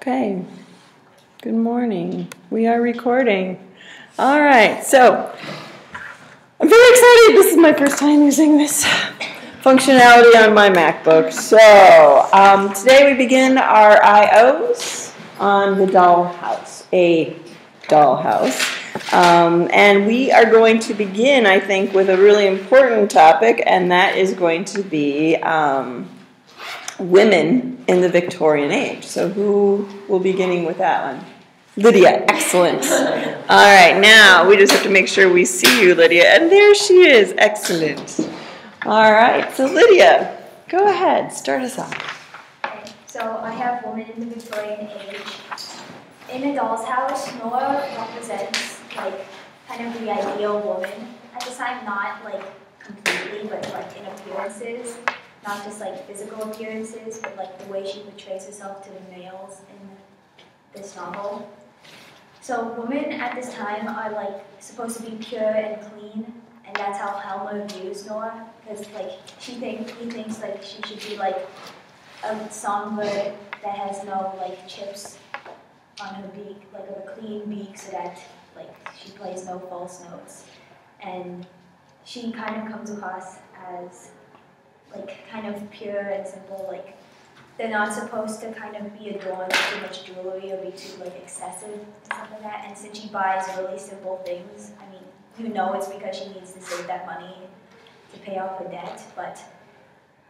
Okay, good morning. We are recording. All right, so I'm very excited. This is my first time using this functionality on my MacBook. So today we begin our IOs on the dollhouse, a dollhouse. And we are going to begin, I think, with a really important topic, and that is going to be women in the Victorian age. So who will be beginning with that one? Lydia, excellent. All right, now we just have to make sure we see you, Lydia. And there she is, excellent. All right, so Lydia, go ahead, start us off. Okay, so I have women in the Victorian age. In a doll's house, Nora represents like kind of the ideal woman at the time, not like completely, but like in appearances. Not just like physical appearances, but like the way she portrays herself to the males in this novel. So women at this time are like supposed to be pure and clean, and that's how Helmer views Nora, because like he thinks like she should be like a songbird that has no like chips on her beak, like a clean beak, so that like she plays no false notes, and she kind of comes across as like kind of pure and simple, like they're not supposed to kind of be adorned with too much jewelry or be too like excessive and stuff like that. And since she buys really simple things, I mean, you know it's because she needs to save that money to pay off her debt, but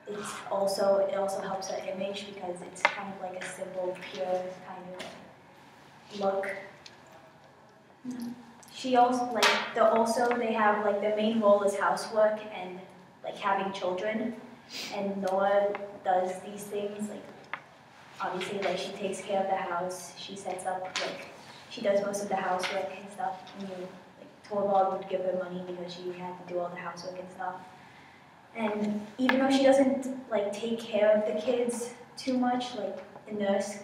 it also helps her image because it's kind of like a simple, pure kind of look. She also they have like their main role is housework and like having children. And Noah does these things, like, obviously, like, she takes care of the house, she sets up, like, she does most of the housework and stuff, and Torvald would give her money because she had to do all the housework and stuff. And even though she doesn't, like, take care of the kids too much, like, the nurse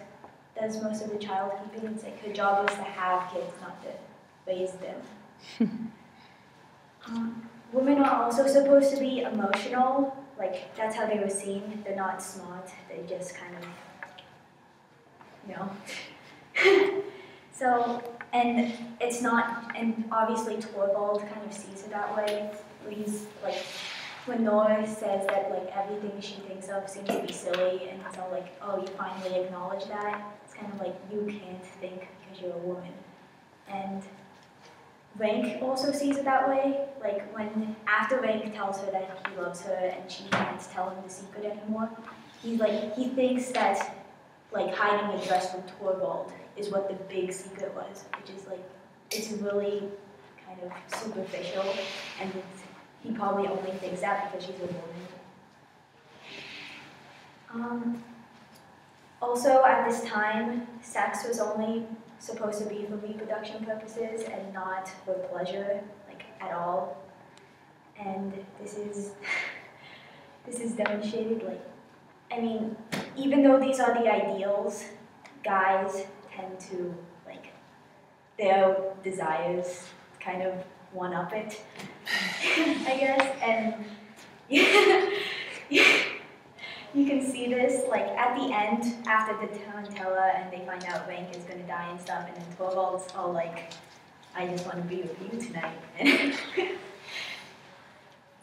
does most of the child keeping, it's like her job is to have kids, not to raise them. Women are also supposed to be emotional. Like, that's how they were seen. They're not smart. They just kind of, So, and it's not, and obviously Torvald kind of sees it that way. Where he's, like, when Nora says that, like, everything she thinks of seems to be silly, and it's all like, oh, you finally acknowledge that. It's kind of like, you can't think because you're a woman. And Rank also sees it that way, like after Rank tells her that he loves her and she can't tell him the secret anymore, he thinks that like hiding a dress from Torvald is what the big secret was, which is like, it's really kind of superficial, and he probably only thinks that because she's a woman. Also at this time, sex was only supposed to be for reproduction purposes and not for pleasure, like at all. And this is demonstrated, like, I mean, even though these are the ideals, guys tend to, like, their desires kind of one-up it, I guess, and you can see this, like, at the end, after the Tarantella, and they find out Rank is going to die and stuff, and then Torvald's all like, I just want to be with you tonight. It's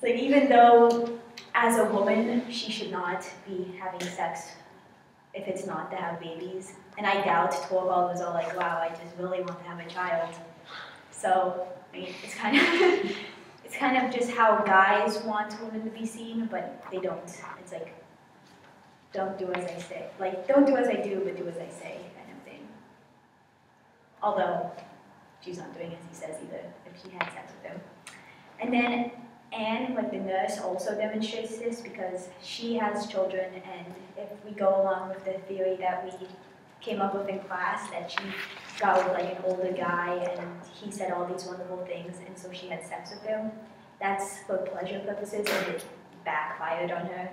like, even though, as a woman, she should not be having sex if it's not to have babies. And I doubt Torvald was all like, wow, I just really want to have a child. So, I mean, it's kind of just how guys want women to be seen, but they don't. It's like, don't do as I say. Like, don't do as I do, but do as I say, kind of thing. Although, she's not doing as he says either, if she had sex with him. And then Anne, like the nurse, also demonstrates this because she has children, and if we go along with the theory that we came up with in class, that she got with like an older guy, and he said all these wonderful things, and so she had sex with him, that's for pleasure purposes, and it backfired on her.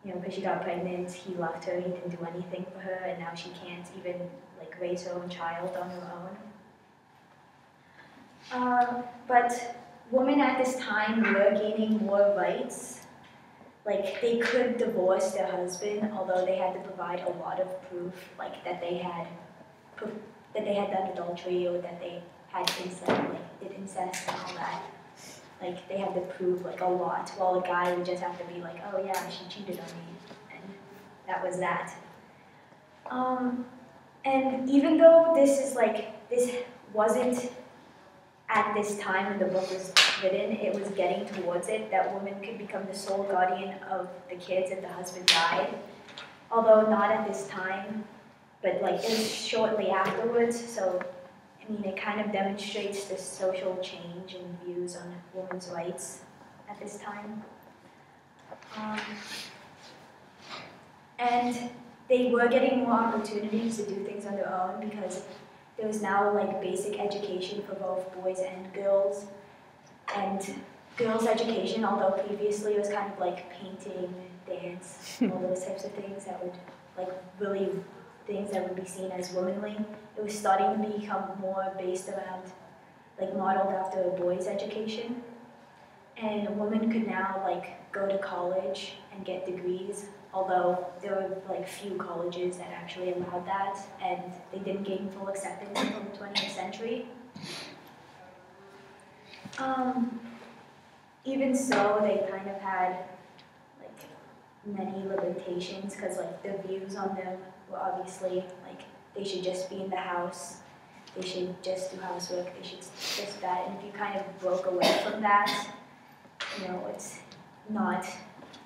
Because she got pregnant, he left her, he didn't do anything for her, and now she can't even like raise her own child on her own. But women at this time were gaining more rights, like they could divorce their husband, although they had to provide a lot of proof, like that they had done adultery or that they had incest, like did incest and all that. Like they had to prove like a lot, while a guy would just have to be like, oh yeah, she cheated on me, and that was that. And even though this wasn't at this time when the book was written, it was getting towards it, that women could become the sole guardian of the kids if the husband died. Although not at this time, but like it was shortly afterwards, so I mean it kind of demonstrates the social change in views on women's rights at this time. And they were getting more opportunities to do things on their own because there was now like basic education for both boys and girls. And girls' education, although previously it was kind of like painting, dance, all those types of things that would like really things that would be seen as womanly, it was starting to become more based around like modeled after a boys' education. And women could now like go to college and get degrees, although there were like few colleges that actually allowed that, and they didn't gain full acceptance until the 20th century. Even so, they kind of had like many limitations because like the views on them were obviously like they should just be in the house, they should just do housework, they should just that, and if you kind of broke away from that, you know, it's not,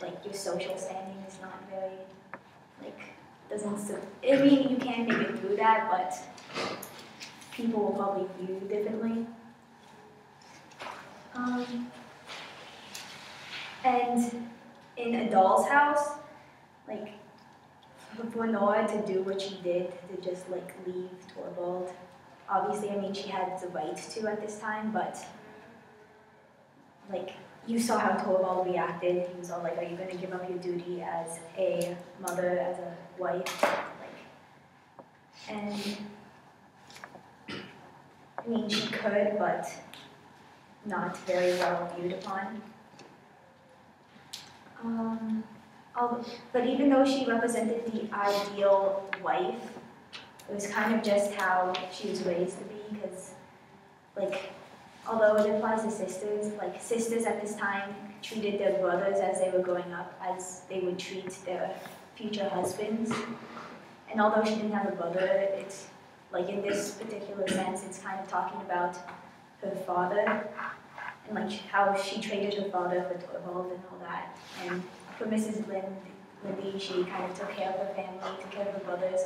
like, your social standing is not very, like, I mean, you can make it through that, but people will probably view you differently. And in a doll's house, like, for Nora to do what she did, to just, like, leave Torvald, obviously, I mean, she had the right to at this time, but, like, you saw how Torvald reacted. He was all like, are you going to give up your duty as a mother, as a wife? Like, and, I mean, she could, but not very well viewed upon. But even though she represented the ideal wife, it was kind of just how she was raised to be, because, like, although it applies to sisters, like, sisters at this time treated their brothers as they were growing up as they would treat their future husbands. And although she didn't have a brother, it's, like, in this particular sense, it's kind of talking about her father, and, like, how she traded her father for Torvald and all that. And for Mrs. Lindy, she kind of took care of her family, took care of her brothers,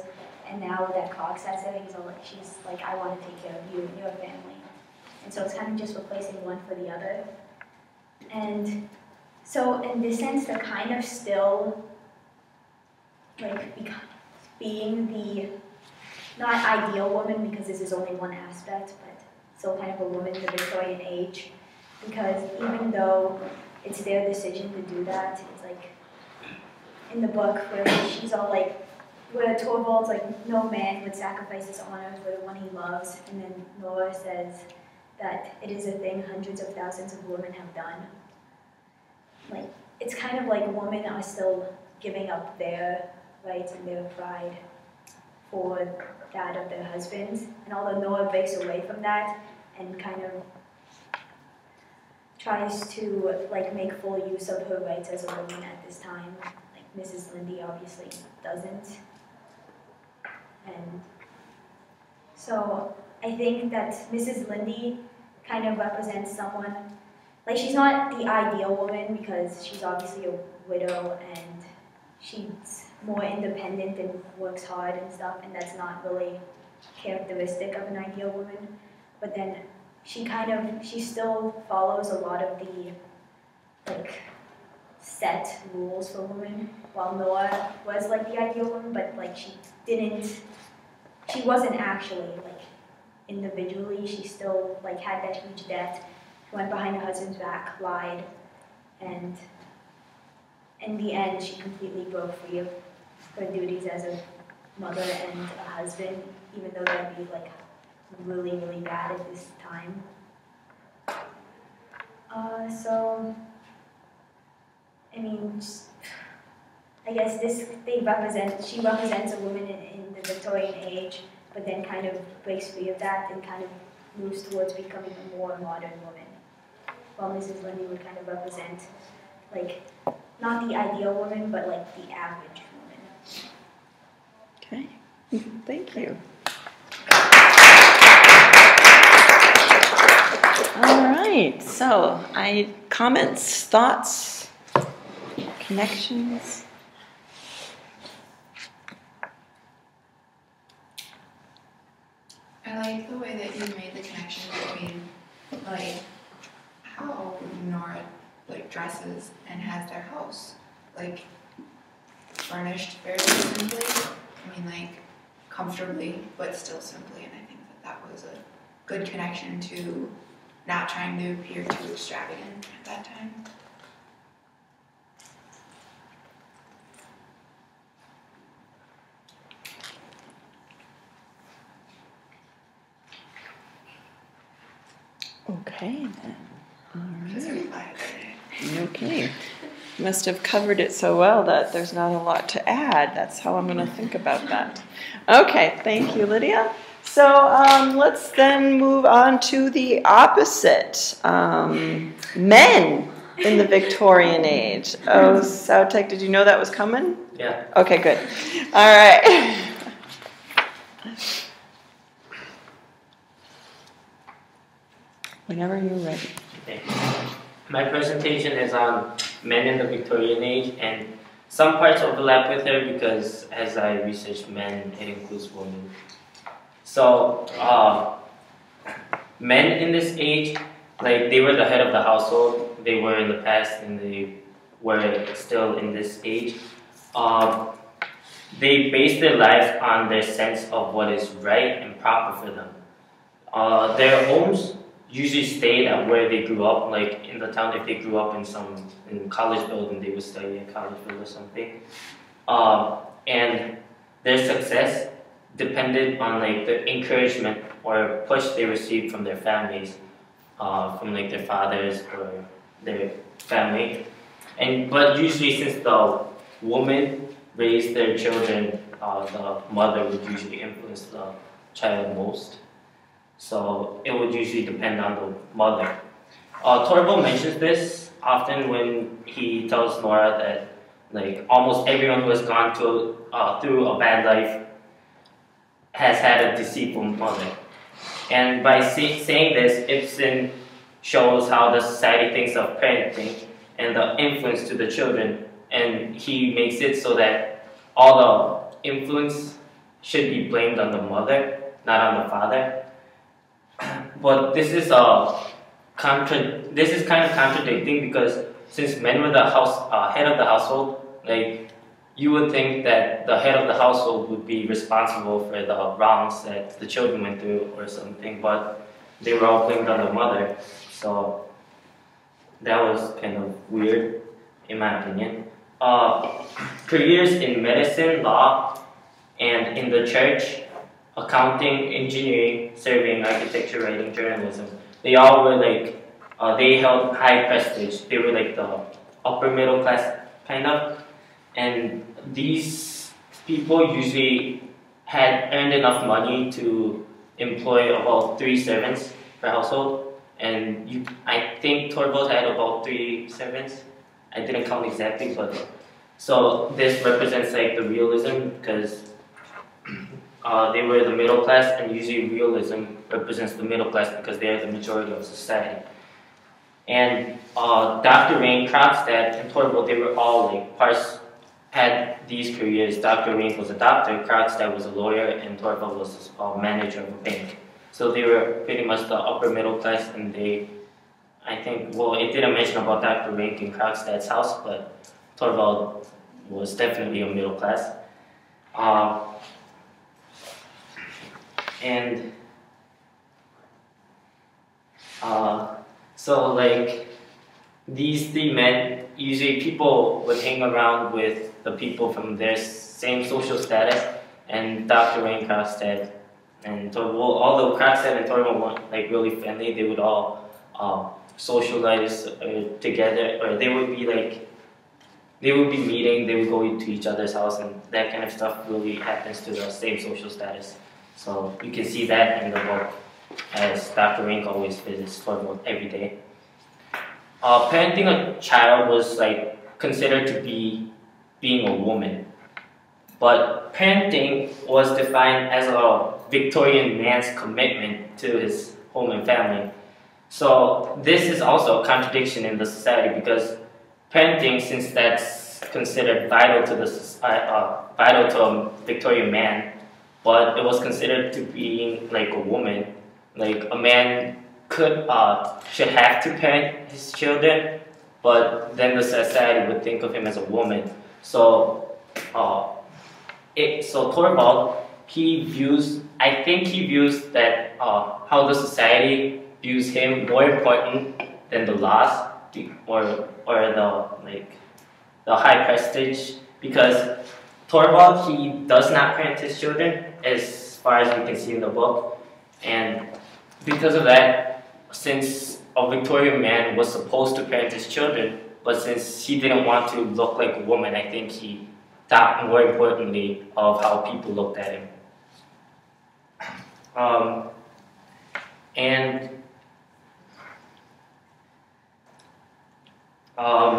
and now that Cox has her, he's all like, she's like, I want to take care of you and your family. And so it's kind of just replacing one for the other. And so in this sense, they're kind of still like being the, not ideal woman, because this is only one aspect, but still kind of a woman in the Victorian age. Because even though it's their decision to do that, it's like in the book where she's all like, where Torvald's like, no man would sacrifice his honor for the one he loves, and then Nora says that it is a thing hundreds of thousands of women have done. Like, it's kind of like women are still giving up their rights and their pride for that of their husbands. And although Nora breaks away from that and kind of tries to like make full use of her rights as a woman at this time, like Mrs. Lindy obviously doesn't. And so I think that Mrs. Lindy kind of represents someone, like she's not the ideal woman because she's obviously a widow and she's more independent and works hard and stuff, and that's not really characteristic of an ideal woman. But then she still follows a lot of the like set rules for women, while Noah was like the ideal woman, but like she wasn't actually like individually, she still like had that huge debt, went behind her husband's back, lied, and in the end she completely broke free of her duties as a mother and a husband, even though that'd be like really, really bad at this time. I mean, I guess she represents a woman in the Victorian age, but then kind of breaks free of that and kind of moves towards becoming a more modern woman. While Mrs. Lundy would kind of represent, like, not the ideal woman, but like the average woman. Okay, thank you. All right, so comments, thoughts, connections? I like the way that you made the connection between like how Nora like dresses and has their house like furnished very simply. I mean like comfortably but still simply, and I think that was a good connection to not trying to appear too extravagant at that time. Okay then. Because All we right. lied today. Okay. You must have covered it so well that there's not a lot to add. That's how I'm going to think about that. Okay, thank you, Lydia. So let's then move on to the opposite. Men in the Victorian age. Oh, Sautek, did you know that was coming? Yeah. Okay, good. All right. Whenever you're ready. Okay. My presentation is on men in the Victorian age, and some parts overlap with her because as I researched men, it includes women. So, men in this age, like they were the head of the household, they were in the past and they were still in this age. They based their lives on their sense of what is right and proper for them. Their homes usually stayed at where they grew up, like in the town. If they grew up in college building, they would study at Collegeville or something. And their success depended on like the encouragement or push they received from their families, from like their fathers or their family. But usually, since the woman raised their children, the mother would usually influence the child most. So it would usually depend on the mother. Torvald mentions this often when he tells Nora that like almost everyone who has gone through a bad life has had a deceitful mother. And by saying this, Ibsen shows how the society thinks of parenting and the influence to the children, and he makes it so that all the influence should be blamed on the mother, not on the father. But this is kind of contradicting, because since men were the head of the household, like you would think that the head of the household would be responsible for the wrongs that the children went through or something, but they were all blamed on the mother. So that was kind of weird, in my opinion. Careers in medicine, law, and in the church, accounting, engineering, surveying, architecture, writing, journalism, they all were like, they held high prestige. They were like the upper middle class, kind of. And these people usually had earned enough money to employ about 3 servants per household. And I think Torvald had about 3 servants. I didn't count exactly, but so this represents like the realism, because they were the middle class, and usually realism represents the middle class because they are the majority of society. And Dr. Rain, Krogstad, and Torvald, they were all like had these careers. Dr. Rain was a doctor, Krogstad was a lawyer, and Torvald was a manager of a bank. So they were pretty much the upper middle class, and I think, well, it didn't mention about Dr. Rain in Krogstad's house, but Torvald was definitely a middle class. So like these 3 men, usually people would hang around with the people from their same social status, and Dr. Rain, Krogstad, and Torvald, although Krogstad and Torvald weren't like really friendly, they would all socialize together, or they would be like they would be meeting, they would go to each other's house, and that kind of stuff really happens to the same social status. So you can see that in the book, as Dr. Rink always visits Torvald every day. Parenting a child was like considered to be being a woman, but parenting was defined as a Victorian man's commitment to his home and family. So this is also a contradiction in the society, because parenting, since that's considered vital to the vital to a Victorian man, but it was considered to being like a woman, like a man should have to parent his children, but then the society would think of him as a woman. So, so Torvald, I think he views that how the society views him more important than the laws or the high prestige, because Torvald, he does not parent his children as far as we can see in the book, and because of that, since a Victorian man was supposed to parent his children, but since he didn't want to look like a woman, I think he thought more importantly of how people looked at him.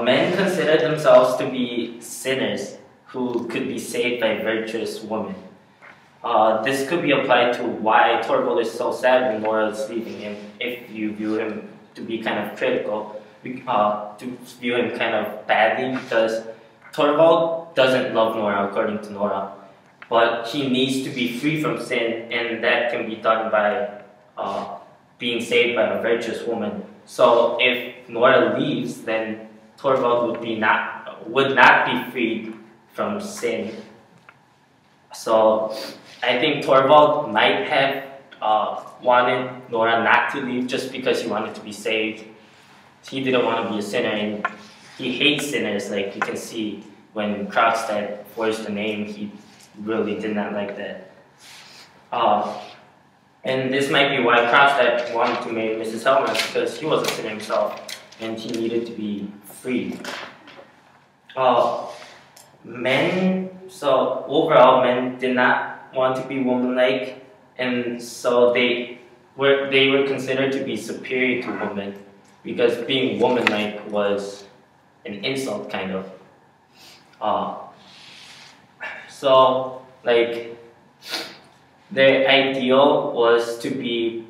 Men considered themselves to be sinners who could be saved by virtuous women. This could be applied to why Torvald is so sad when Nora is leaving him, if you view him to be kind of critical, to view him kind of badly, because Torvald doesn't love Nora according to Nora, but he needs to be free from sin, and that can be done by being saved by a virtuous woman. So if Nora leaves, then Torvald would not be freed from sin. So I think Torvald might have wanted Nora not to leave just because he wanted to be saved. He didn't want to be a sinner, and he hates sinners. Like you can see when Krogstad forged the name, he really did not like that. And this might be why Krogstad wanted to marry Mrs. Hellman, because he was a sinner himself and he needed to be freed. So overall, men did not want to be woman-like, and so they were considered to be superior to women, because being woman-like was an insult, kind of. So, like, their ideal was to be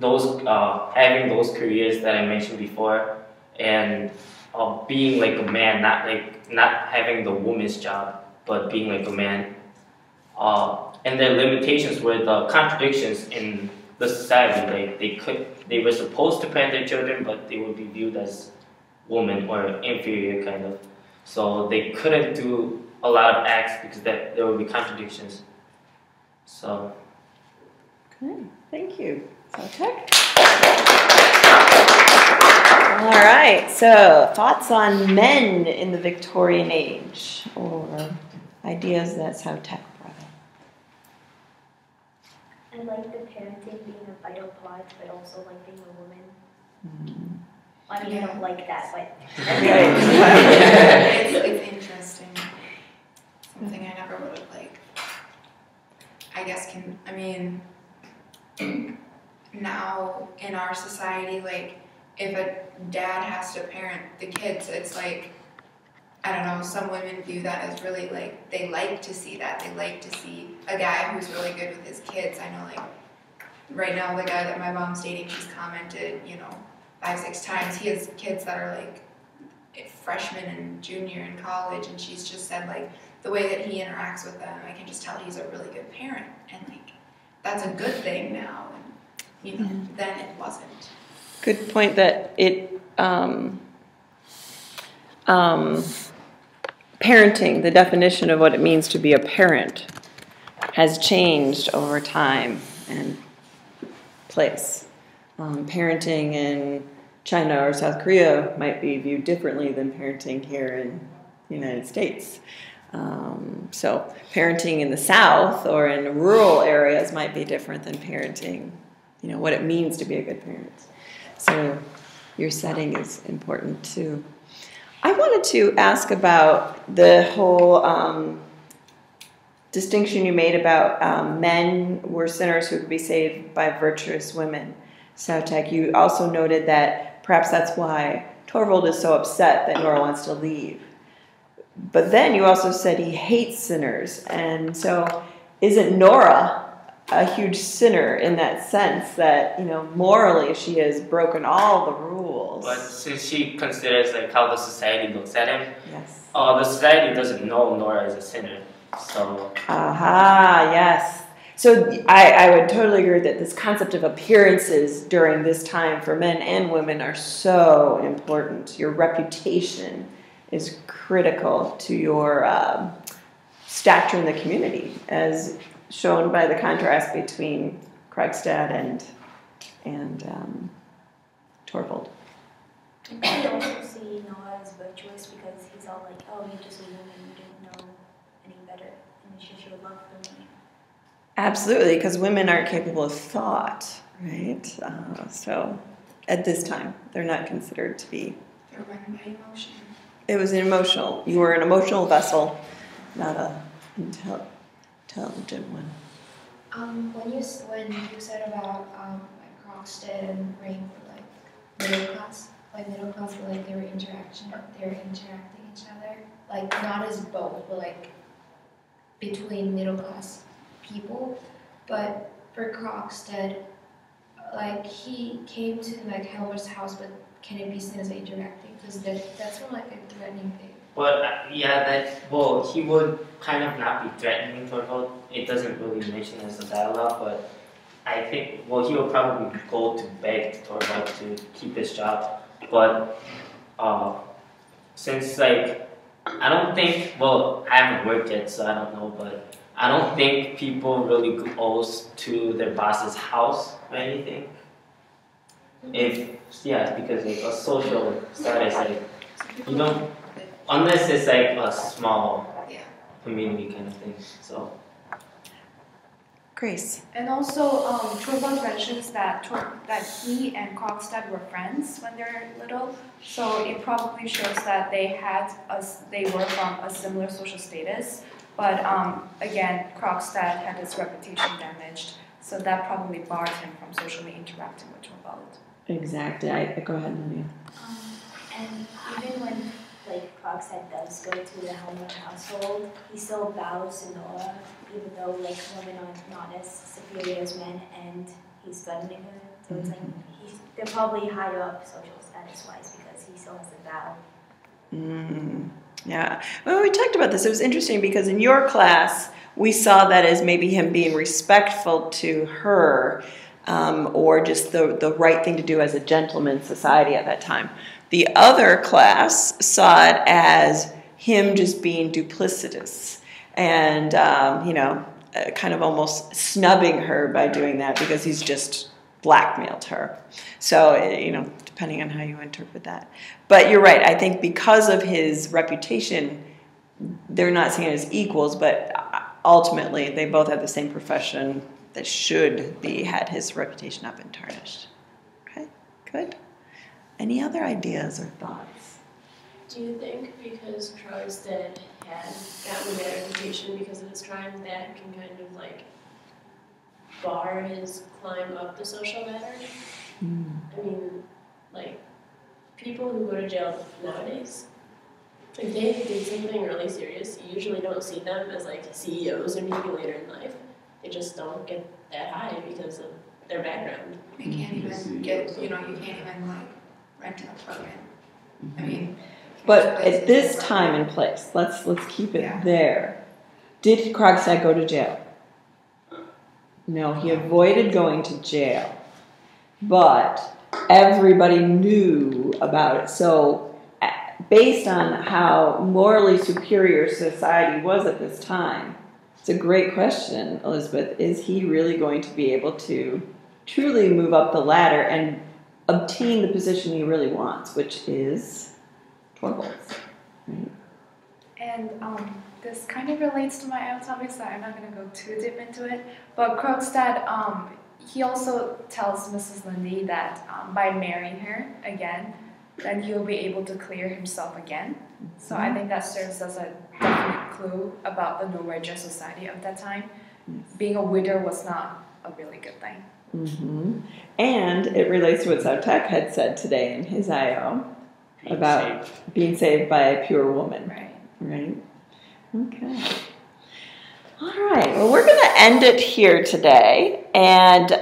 having those careers that I mentioned before, and being like a man, not having the woman's job, but being like a man. And their limitations were the contradictions in the society. Like they were supposed to parent their children, but they would be viewed as women or inferior, kind of. So they couldn't do a lot of acts because there would be contradictions. So. Okay, thank you. Sotek? All right, so thoughts on men in the Victorian age, or ideas that Sotek brought up? I like the parenting being a vital part, but also like being a woman. Mm-hmm. I mean, I don't like that, but... It's interesting. Something I never would have, like, I guess now in our society, like, if a dad has to parent the kids, it's like, I don't know, some women view that as really, like, they like to see that. They like to see a guy who's really good with his kids. I know, like, right now, the guy that my mom's dating, she's commented, 5-6 times. He has kids that are, like, freshman and junior in college, and she's just said, like, the way that he interacts with them, I can just tell he's a really good parent. And, like, that's a good thing now. And, then it wasn't. Good point that parenting, the definition of what it means to be a parent, has changed over time and place. Parenting in China or South Korea might be viewed differently than parenting here in the United States. So parenting in the South or in rural areas might be different than parenting, what it means to be a good parent. So your setting is important too. I wanted to ask about the whole distinction you made about men were sinners who could be saved by virtuous women. Sautek, you also noted that perhaps that's why Torvald is so upset that Nora wants to leave. But then you also said he hates sinners. And so isn't Nora a huge sinner in that sense that, you know, morally she has broken all the rules? But since she considers like how the society looks at him, Yes. the society doesn't know Nora is a sinner. So. Aha, yes. So I would totally agree that this concept of appearances during this time for men and women are so important. Your reputation is critical to your stature in the community, as shown by the contrast between Krogstad and Torvald. I could also see Noah as virtuous because he's all like, oh, you're just a woman, you didn't know any better, and it's just your love for me. Absolutely, because women aren't capable of thought, right? So at this time, they're not considered to be. They're run by emotion. It was an emotional. You were an emotional vessel, not a intelligent one. When you said about like Krogstad and Ring were like middle class were like they were interacting each other, like not as both, but like between middle class people. But for Krogstad, like he came to like Helmer's house, but can it be seen as interacting? Because that's not like a threatening thing. But he would kind of not be threatening Torvald. It doesn't really mention as a dialogue, but I think, he would probably go to beg Torvald to keep his job. But since, like, I don't think, I haven't worked yet, so I don't know, but I don't think people really go to their boss's house or anything. Because like a social status, like, you don't, unless it's like a small community kind of thing, so. Grace. And also, Torvald mentions that he and Krogstad were friends when they were little, so it probably shows that they were from a similar social status. But again, Krogstad had his reputation damaged, so that probably barred him from socially interacting with Torvald. Exactly. Go ahead, Nadia. And even when like Krogstad does go to the Helmer household, he still bows to Nora, even though like women are not as superior as men, and he's threatening her. So it's like they're probably higher up social status wise because he still has to bow. Yeah. Well, we talked about this. It was interesting because in your class we saw that as maybe him being respectful to her, or just the right thing to do as a gentleman society at that time. The other class saw it as him just being duplicitous and, kind of almost snubbing her by doing that because he's just blackmailed her. So, depending on how you interpret that. But you're right. I think because of his reputation, they're not seen as equals, but ultimately they both have the same profession that should be had his reputation not been tarnished. Okay, good. Any other ideas or thoughts? Do you think because Krogstad had gotten a bad reputation because of his crime, that can kind of like bar his climb up the social ladder? I mean, like people who go to jail nowadays, if they did something really serious, you usually don't see them as like CEOs or maybe later in life. They just don't get that high because of their background. They can't even get, you can't even like rent an apartment. I mean, but at this time and place, let's keep it there. Did Krogstad go to jail? No, he avoided going to jail, but everybody knew about it. So based on how morally superior society was at this time, it's a great question, Elizabeth. Is he really going to be able to truly move up the ladder and obtain the position he really wants, which is Torvald's? Right? And this kind of relates to my own topic, so I'm not going to go too deep into it. But Krogstad, he also tells Mrs. Lindy that by marrying her again, then he'll be able to clear himself again. So I think that serves as a definite clue about the no dress society of that time. Being a widow was not a really good thing. Mm-hmm. And it relates to what Sautek had said today in his IO about being saved by a pure woman. Right. Right? Okay. All right. Well, we're going to end it here today. And